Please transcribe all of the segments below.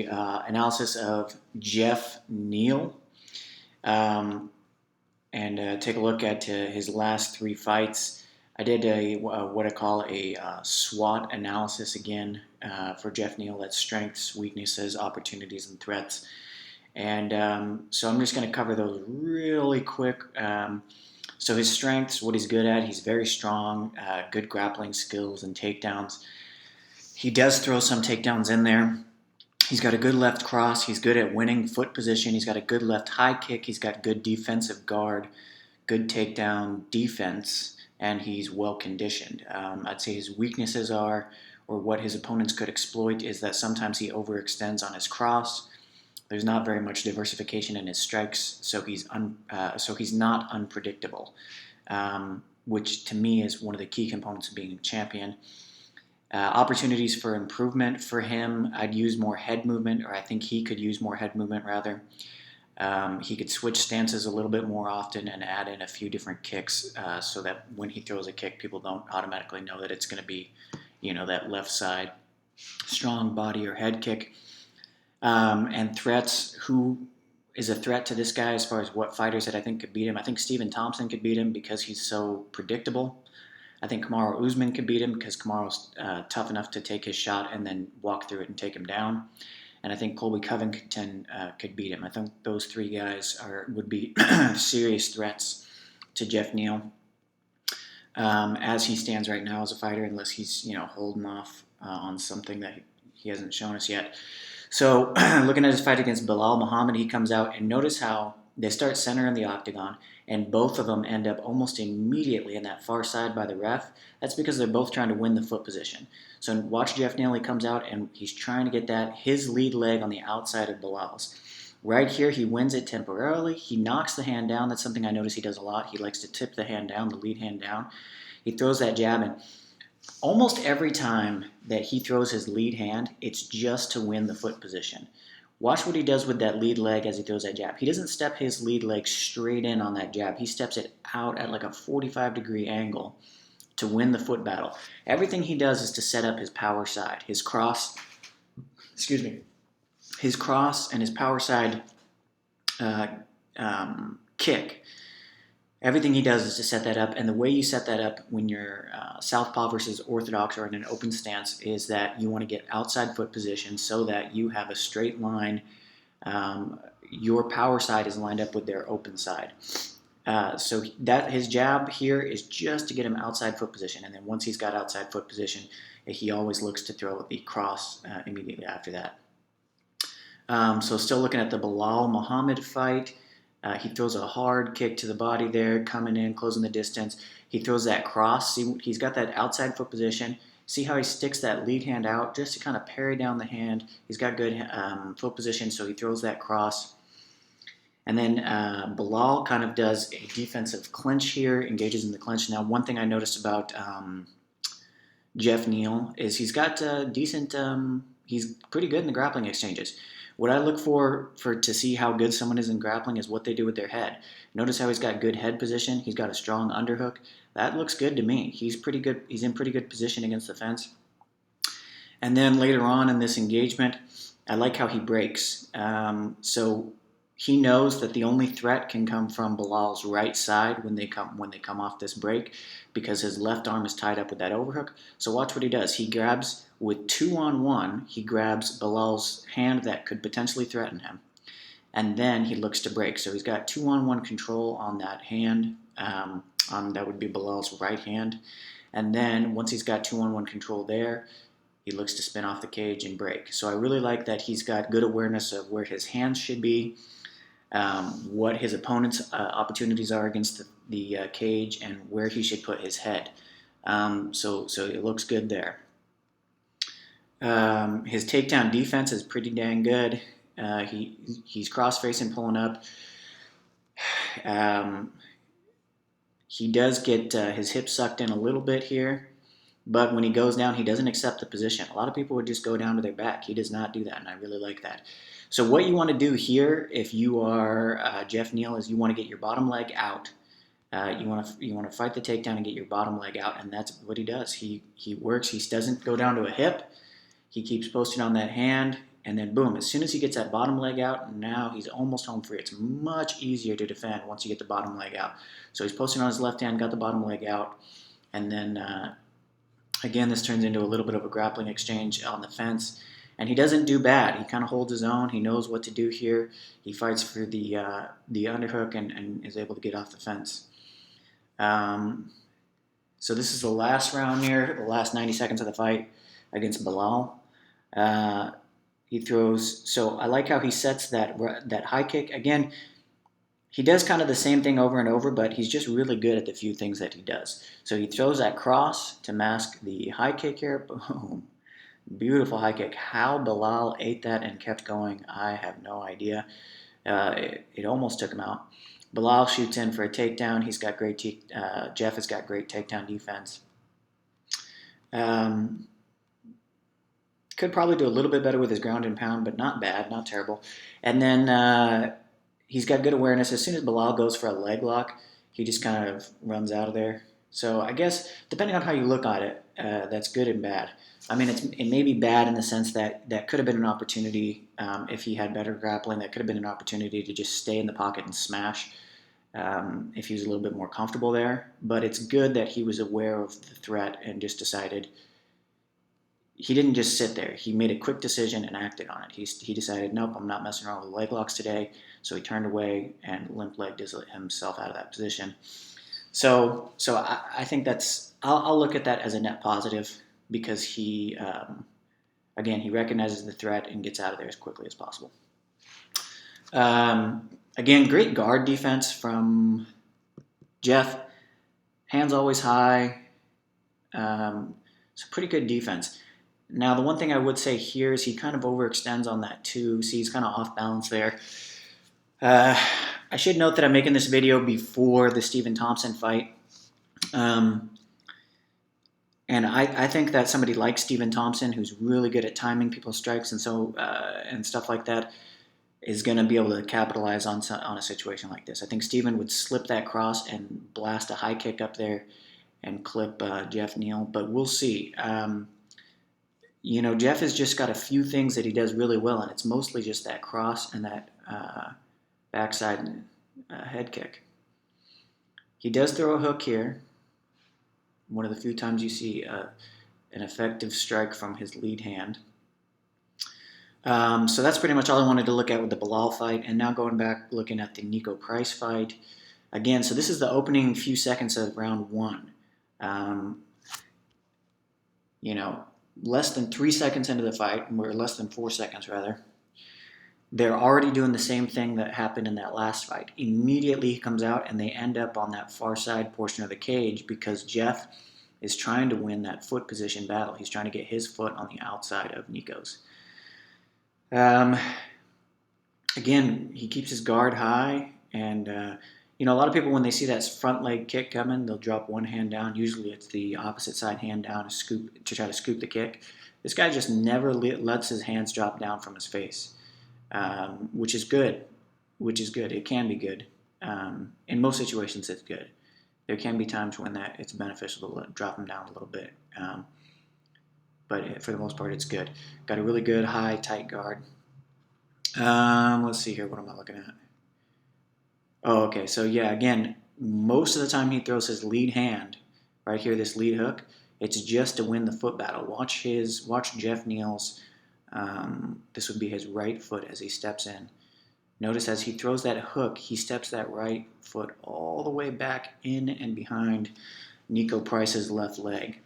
Analysis of Geoff Neal, and take a look at his last 3 fights. I did what I call a SWOT analysis again for Geoff Neal. That's strengths, weaknesses, opportunities, and threats. And so I'm just going to cover those really quick. So his strengths, what he's good at, he's very strong, good grappling skills and takedowns. He does throw some takedowns in there. He's got a good left cross. He's good at winning foot position. He's got a good left high kick. He's got good defensive guard, good takedown defense, and he's well conditioned. I'd say his weaknesses are, or what his opponents could exploit, is that sometimes he overextends on his cross. There's not very much diversification in his strikes, so he's not unpredictable, which to me is one of the key components of being a champion. Opportunities for improvement for him, I'd use more head movement, or I think he could use more head movement rather. He could switch stances a little bit more often and add in a few different kicks so that when he throws a kick, people don't automatically know that it's going to be, that left side strong body or head kick. And threats, who is a threat to this guy as far as what fighters that I think could beat him? I think Stephen Thompson could beat him because he's so predictable. I think Kamaru Usman could beat him because Kamaru's tough enough to take his shot and then walk through it and take him down. And I think Colby Covington could beat him. I think those 3 guys would be serious threats to Geoff Neal as he stands right now as a fighter, unless he's holding off on something that he hasn't shown us yet. So looking at his fight against Belal Muhammad, he comes out, and notice how they start center in the octagon, and both of them end up almost immediately in that far side by the ref. That's because they're both trying to win the foot position. So watch Geoff Neal, he comes out, and he's trying to get his lead leg on the outside of Belal's. Right here, he wins it temporarily. He knocks the hand down. That's something I notice he does a lot. He likes to tip the hand down, the lead hand down. He throws that jab, and almost every time that he throws his lead hand, it's just to win the foot position. Watch what he does with that lead leg as he throws that jab. He doesn't step his lead leg straight in on that jab. He steps it out at like a 45-degree angle to win the foot battle. Everything he does is to set up his power side, his cross and his power side kick. Everything he does is to set that up, and the way you set that up when you're southpaw versus orthodox or in an open stance is that you want to get outside foot position so that you have a straight line. Your power side is lined up with their open side. So that his jab here is just to get him outside foot position, and then once he's got outside foot position, he always looks to throw the cross immediately after that. So still looking at the Belal Muhammad fight. He throws a hard kick to the body there, coming in, closing the distance. He throws that cross. See, he's got that outside foot position. See how he sticks that lead hand out just to kind of parry down the hand. He's got good foot position, so he throws that cross. And then Belal kind of does a defensive clinch here, engages in the clinch. Now, one thing I noticed about Geoff Neal is he's got decent, he's pretty good in the grappling exchanges. What I look for to see how good someone is in grappling is what they do with their head. Notice how he's got good head position. He's got a strong underhook. That looks good to me. He's pretty good. He's in pretty good position against the fence. And then later on in this engagement, I like how he breaks. So he knows that the only threat can come from Belal's right side when they come off this break, because his left arm is tied up with that overhook. So watch what he does. He grabs with 2-on-1. He grabs Belal's hand that could potentially threaten him, and then he looks to break. So he's got 2-on-1 control on that hand. That would be Belal's right hand, and then once he's got 2-on-1 control there, he looks to spin off the cage and break. So I really like that he's got good awareness of where his hands should be, what his opponent's opportunities are against the cage, and where he should put his head. So it looks good there. His takedown defense is pretty dang good. He's cross-facing, pulling up. He does get his hips sucked in a little bit here, but when he goes down, he doesn't accept the position. A lot of people would just go down to their back. He does not do that, and I really like that. So what you want to do here, if you are Geoff Neal, is you want to get your bottom leg out. You want to fight the takedown and get your bottom leg out, and that's what he does. He works. He doesn't go down to a hip. He keeps posting on that hand. and then boom, as soon as he gets that bottom leg out, now he's almost home free. It's much easier to defend once you get the bottom leg out. So he's posting on his left hand, got the bottom leg out, and then again, this turns into a little bit of a grappling exchange on the fence. And he doesn't do bad. He kind of holds his own. He knows what to do here. He fights for the underhook and is able to get off the fence. So this is the last round here, the last 90 seconds of the fight against Bilal. He throws. So I like how he sets that high kick. Again, he does kind of the same thing over and over, but he's just really good at the few things that he does. So he throws that cross to mask the high kick here. Boom. Beautiful high kick. How Bilal ate that and kept going, I have no idea. It almost took him out. Bilal shoots in for a takedown. He's got great. Geoff has got great takedown defense. Could probably do a little bit better with his ground and pound, but not bad, not terrible. And then he's got good awareness. As soon as Bilal goes for a leg lock, he just kind of runs out of there. So I guess depending on how you look at it, that's good and bad. I mean, it may be bad in the sense that could have been an opportunity if he had better grappling. That could have been an opportunity to just stay in the pocket and smash if he was a little bit more comfortable there. But it's good that he was aware of the threat and just decided. He didn't just sit there. He made a quick decision and acted on it. He decided, nope, I'm not messing around with leg locks today. So he turned away and limp-legged himself out of that position. So I think I'll look at that as a net positive because he, again, he recognizes the threat and gets out of there as quickly as possible. Again, great guard defense from Geoff. Hands always high. It's a pretty good defense. Now, the one thing I would say here is he kind of overextends on that too. See, he's kind of off balance there. I should note that I'm making this video before the Stephen Thompson fight. And I think that somebody like Stephen Thompson, who's really good at timing people's strikes and stuff like that, is going to be able to capitalize on a situation like this. I think Stephen would slip that cross and blast a high kick up there and clip Geoff Neal, but we'll see. Geoff has just got a few things that he does really well, and it's mostly just that cross and that backside head kick. He does throw a hook here. One of the few times you see an effective strike from his lead hand. So that's pretty much all I wanted to look at with the Bilal fight. And now going back, looking at the Niko Price fight. Again, so this is the opening few seconds of round one. Less than 3 seconds into the fight, or less than 4 seconds rather, they're already doing the same thing that happened in that last fight. Immediately he comes out and they end up on that far side portion of the cage because Geoff is trying to win that foot position battle. He's trying to get his foot on the outside of Niko's. Again, he keeps his guard high, and a lot of people, when they see that front leg kick coming, they'll drop one hand down. Usually it's the opposite side hand down to try to scoop the kick. This guy just never lets his hands drop down from his face, which is good. It can be good. In most situations, it's good. There can be times when it's beneficial to drop them down a little bit. But for the most part, it's good. Got a really good, high, tight guard. Let's see here. What am I looking at? Oh, okay. So, yeah, again, most of the time he throws his lead hand, right here, this lead hook. It's just to win the foot battle. Watch Geoff Neal's, this would be his right foot as he steps in. Notice as he throws that hook, he steps that right foot all the way back in and behind Niko Price's left leg.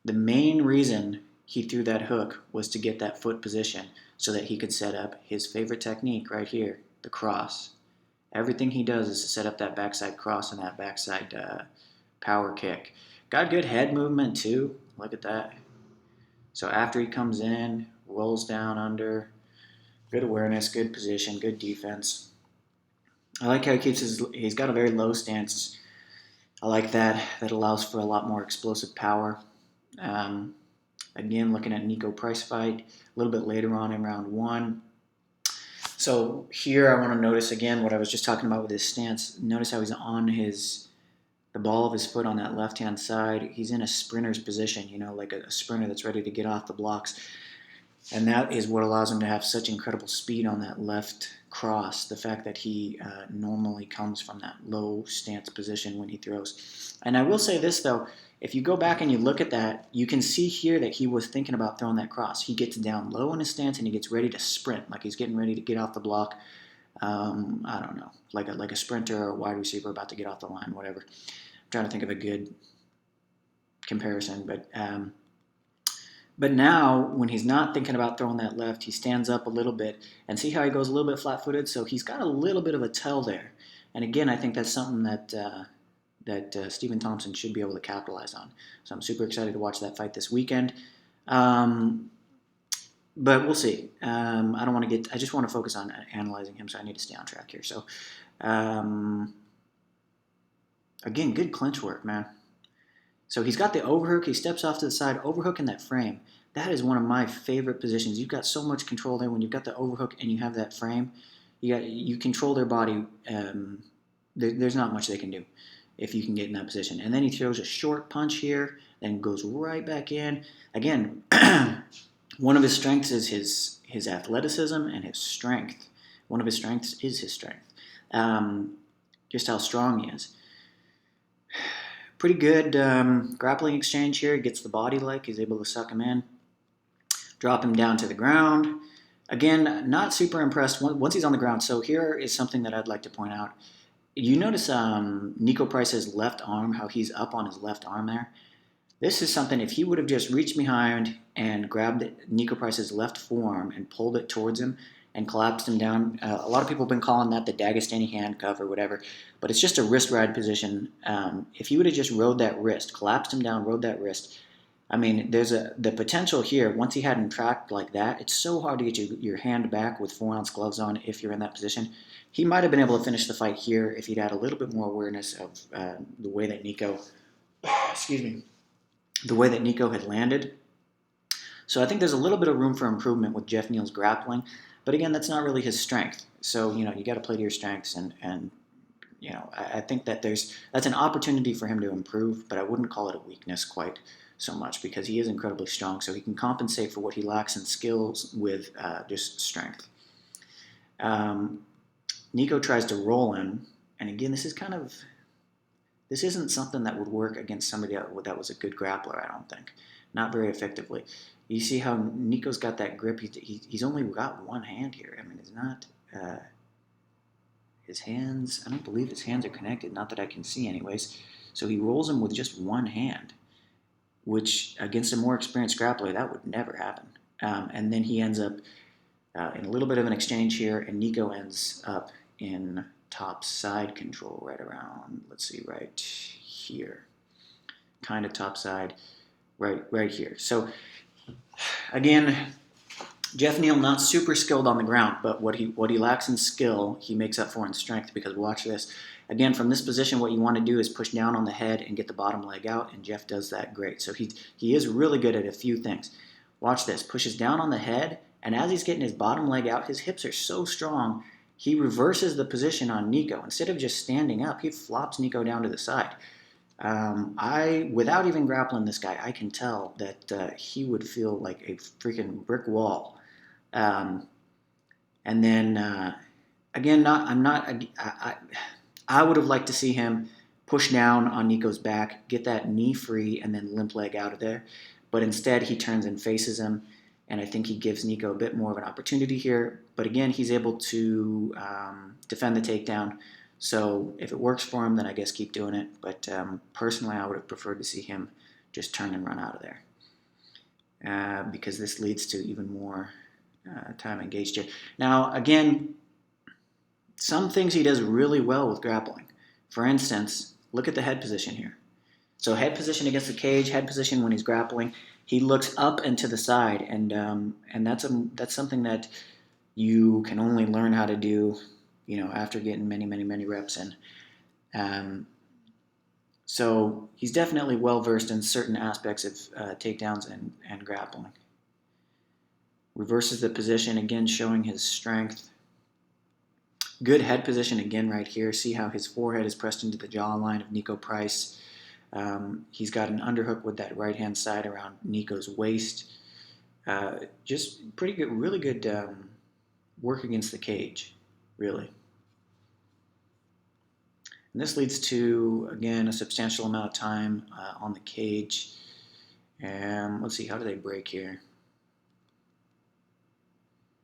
The main reason he threw that hook was to get that foot position so that he could set up his favorite technique right here, the cross. Everything he does is to set up that backside cross and that backside power kick. Got good head movement too. Look at that. So after he comes in, rolls down under, good awareness, good position, good defense. I like how he's got a very low stance. I like that. That allows for a lot more explosive power. Again, looking at Niko Price fight a little bit later on in round one. So here I want to notice again what I was just talking about with his stance. Notice how he's on the ball of his foot on that left-hand side. He's in a sprinter's position, like a sprinter that's ready to get off the blocks. And that is what allows him to have such incredible speed on that left cross. The fact that he normally comes from that low stance position when he throws. And I will say this, though. If you go back and you look at that, you can see here that he was thinking about throwing that cross. He gets down low in his stance and he gets ready to sprint, like he's getting ready to get off the block. I don't know, like a sprinter or a wide receiver about to get off the line, whatever. I'm trying to think of a good comparison, but now, when he's not thinking about throwing that left, he stands up a little bit, and see how he goes a little bit flat-footed? So he's got a little bit of a tell there. And again, I think that's something that Stephen Thompson should be able to capitalize on. So I'm super excited to watch that fight this weekend. But we'll see. I just want to focus on analyzing him, so I need to stay on track here. So, again, good clinch work, man. So he's got the overhook. He steps off to the side, overhook in that frame. That is one of my favorite positions. You've got so much control there when you've got the overhook and you have that frame. You control their body. There's not much they can do if you can get in that position. And then he throws a short punch here, then goes right back in. Again, one of his strengths is his athleticism and his strength. One of his strengths is his strength. Just how strong he is. Pretty good grappling exchange here. He gets the body leg. He's able to suck him in. Drop him down to the ground. Again, not super impressed once he's on the ground. So here is something that I'd like to point out. You notice Nico Price's left arm, how he's up on his left arm there? This is something, if he would have just reached behind and grabbed Nico Price's left forearm and pulled it towards him and collapsed him down. A lot of people have been calling that the Dagestani handcuff or whatever, but it's just a wrist ride position. If he would have just rode that wrist, collapsed him down, rode that wrist, I mean, there's the potential here. Once he had him tracked like that, it's so hard to get your hand back with 4-ounce gloves on if you're in that position. He might have been able to finish the fight here if he'd had a little bit more awareness of the way that Nico had landed. So I think there's a little bit of room for improvement with Geoff Neal's grappling. But again, that's not really his strength. So, you got to play to your strengths. And I think that that's an opportunity for him to improve, but I wouldn't call it a weakness quite so much because he is incredibly strong. So he can compensate for what he lacks in skills with just strength. Nico tries to roll him. And again, this isn't something that would work against somebody that was a good grappler, I don't think. Not very effectively. You see how Nico's got that grip. He's only got one hand here. I mean, it's not his hands. I don't believe his hands are connected. Not that I can see, anyways. So he rolls him with just one hand, which against a more experienced grappler that would never happen. And then he ends up in a little bit of an exchange here, and Nico ends up in top side control right around. Let's see, right here, kind of top side, right here. So. Again, Geoff Neal not super skilled on the ground, but what he lacks in skill, he makes up for in strength. Because watch this. Again, from this position, what you want to do is push down on the head and get the bottom leg out, and Geoff does that great. So he is really good at a few things. Watch this. Pushes down on the head, and as he's getting his bottom leg out, his hips are so strong, he reverses the position on Nico. Instead of just standing up, he flops Nico down to the side. Without even grappling this guy, I can tell that he would feel like a freaking brick wall. And then again, I would have liked to see him push down on Nico's back, get that knee free, and then limp leg out of there. But instead, he turns and faces him, and I think he gives Nico a bit more of an opportunity here. But again, he's able to defend the takedown. So if it works for him, then I guess keep doing it. But personally, I would have preferred to see him just turn and run out of there because this leads to even more time engaged here. Now, again, some things he does really well with grappling. For instance, look at the head position here. So head position against the cage, head position when he's grappling, he looks up and to the side, and that's something that you can only learn how to do, after getting many reps in. So he's definitely well versed in certain aspects of takedowns and grappling. Reverses the position again, showing his strength. Good head position again right here. See how his forehead is pressed into the jawline of Nico Price. He's got an underhook with that right-hand side around Nico's waist. Just pretty good, really good work against the cage, really. And this leads to, again, a substantial amount of time on the cage. And let's see, how do they break here?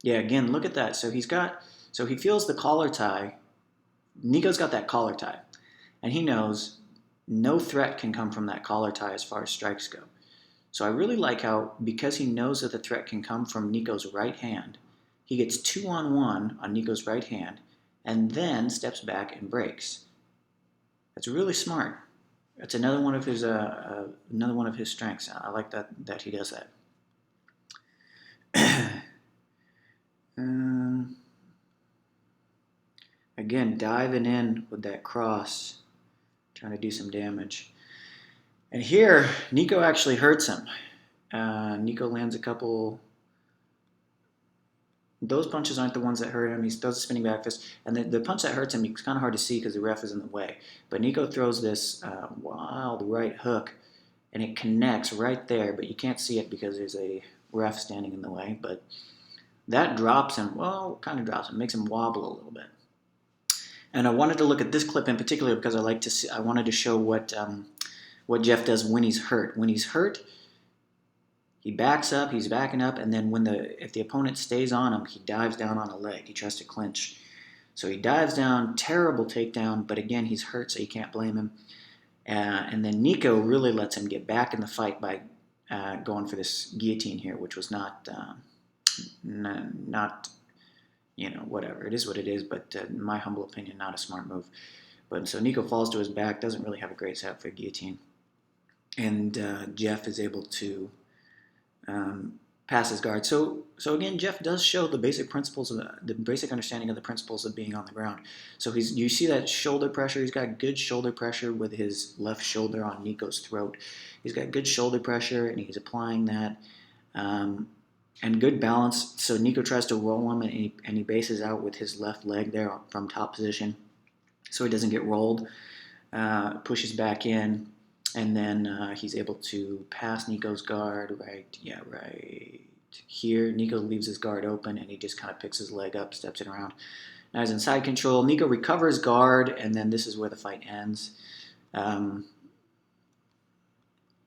Yeah, again, look at that. So he feels the collar tie. Nico's got that collar tie. And he knows no threat can come from that collar tie as far as strikes go. So I really like how, because he knows that the threat can come from Nico's right hand, he gets 2-on-1 on Nico's right hand and then steps back and breaks. That's really smart. That's another one of his strengths. I like that he does that. um, Again, diving in with that cross, trying to do some damage. And here, Nico actually hurts him. Nico lands a couple. Those punches aren't the ones that hurt him. He throws a spinning back fist. And the punch that hurts him, it's kind of hard to see because the ref is in the way. But Nico throws this wild right hook, and it connects right there. But you can't see it because there's a ref standing in the way. But that drops him. Well, kind of drops him. Makes him wobble a little bit. And I wanted to look at this clip in particular because I wanted to show what Geoff does when he's hurt. When he's hurt, he backs up, he's backing up, and then if the opponent stays on him, he dives down on a leg. He tries to clinch. So he dives down, terrible takedown, but again, he's hurt, so you can't blame him. And then Nico really lets him get back in the fight by going for this guillotine here, which was not whatever. It is what it is, but in my humble opinion, not a smart move. But so Nico falls to his back, doesn't really have a great setup for a guillotine. And Geoff is able to pass his guard. So again, Geoff does show the basic principles, the basic understanding of the principles of being on the ground. So you see that shoulder pressure. He's got good shoulder pressure with his left shoulder on Nico's throat. He's got good shoulder pressure, and he's applying that. And good balance. So Nico tries to roll him, and he bases out with his left leg there from top position, so he doesn't get rolled. Pushes back in, and then he's able to pass Nico's guard right here. Nico leaves his guard open, and he just kind of picks his leg up, steps it around. Now he's in side control. Nico recovers guard, and then this is where the fight ends.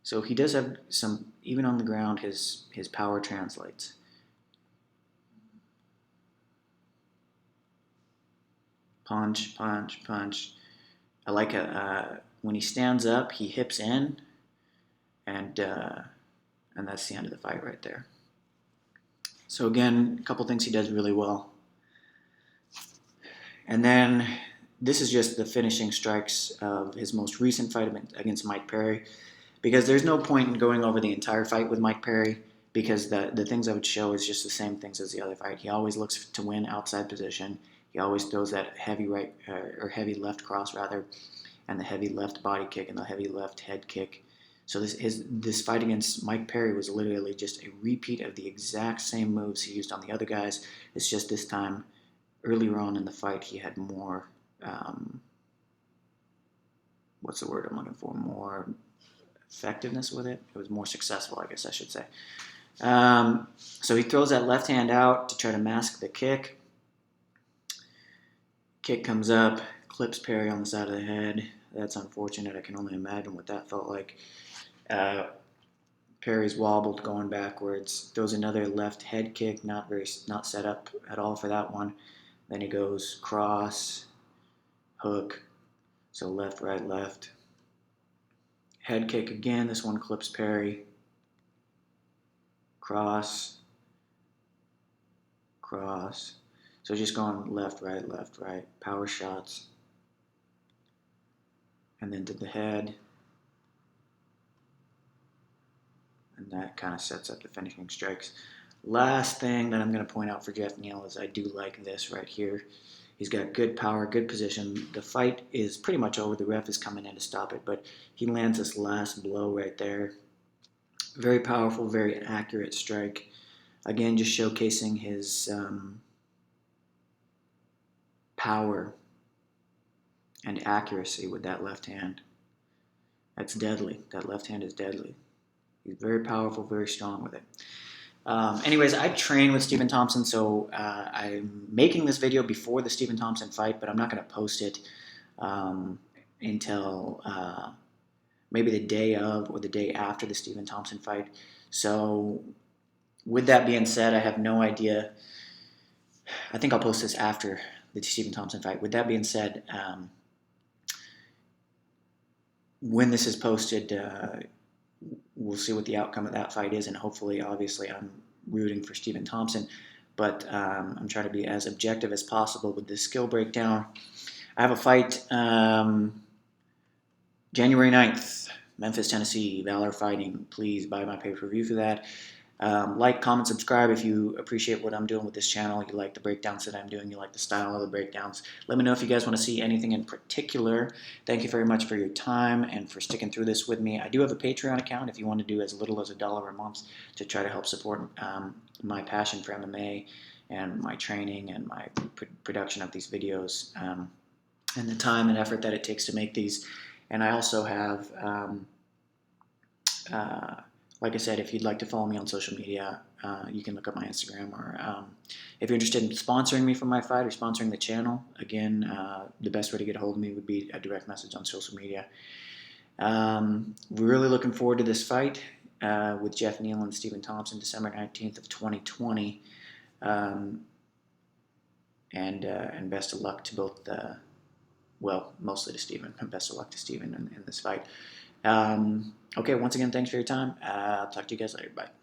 So he does have some, even on the ground, his power translates. Punch, punch, punch. I like when he stands up, he hips in, and that's the end of the fight right there. So again, a couple things he does really well. And then this is just the finishing strikes of his most recent fight against Mike Perry, because there's no point in going over the entire fight with Mike Perry, because the things I would show is just the same things as the other fight. He always looks to win outside position. He always throws that heavy right or heavy left cross rather, and the heavy left body kick and the heavy left head kick. So this fight against Mike Perry was literally just a repeat of the exact same moves he used on the other guys. It's just this time, earlier on in the fight, he had more, what's the word I'm looking for? More effectiveness with it. It was more successful, I guess I should say. So he throws that left hand out to try to mask the kick. Kick comes up, clips Perry on the side of the head. That's unfortunate. I can only imagine what that felt like. Perry's wobbled going backwards. Throws another left head kick, not set up at all for that one. Then he goes cross, hook, so left, right, left. Head kick again. This one clips Perry. Cross, cross. So just going left, right, power shots. And then to the head. And that kind of sets up the finishing strikes. Last thing that I'm going to point out for Geoff Neal is I do like this right here. He's got good power, good position. The fight is pretty much over. The ref is coming in to stop it, but he lands this last blow right there. Very powerful, very accurate strike. Again, just showcasing his power and accuracy with that left hand. That's deadly. That left hand is deadly. He's very powerful, very strong with it. Anyways, I train with Stephen Thompson, so I'm making this video before the Stephen Thompson fight, but I'm not going to post it um, until maybe the day of or the day after the Stephen Thompson fight. So, with that being said, I have no idea. I think I'll post this after the Stephen Thompson fight. With that being said, when this is posted, we'll see what the outcome of that fight is, and hopefully, obviously, I'm rooting for Stephen Thompson, but I'm trying to be as objective as possible with this skill breakdown. I have a fight January 9th, Memphis, Tennessee, Valor Fighting. Please buy my pay-per-view for that. Like, comment, subscribe if you appreciate what I'm doing with this channel. You like the breakdowns that I'm doing. You like the style of the breakdowns. Let me know if you guys want to see anything in particular. Thank you very much for your time and for sticking through this with me. I do have a Patreon account if you want to do as little as $1 a month to try to help support my passion for MMA and my training and my production of these videos and the time and effort that it takes to make these. And I also have... like I said, if you'd like to follow me on social media, you can look up my Instagram. Or if you're interested in sponsoring me for my fight or sponsoring the channel, again, the best way to get a hold of me would be a direct message on social media. Really looking forward to this fight with Geoff Neal and Stephen Thompson, December 19th of 2020. And best of luck to both, well, mostly to Stephen. Best of luck to Stephen in this fight. Okay, once again, thanks for your time. I'll talk to you guys later. Bye.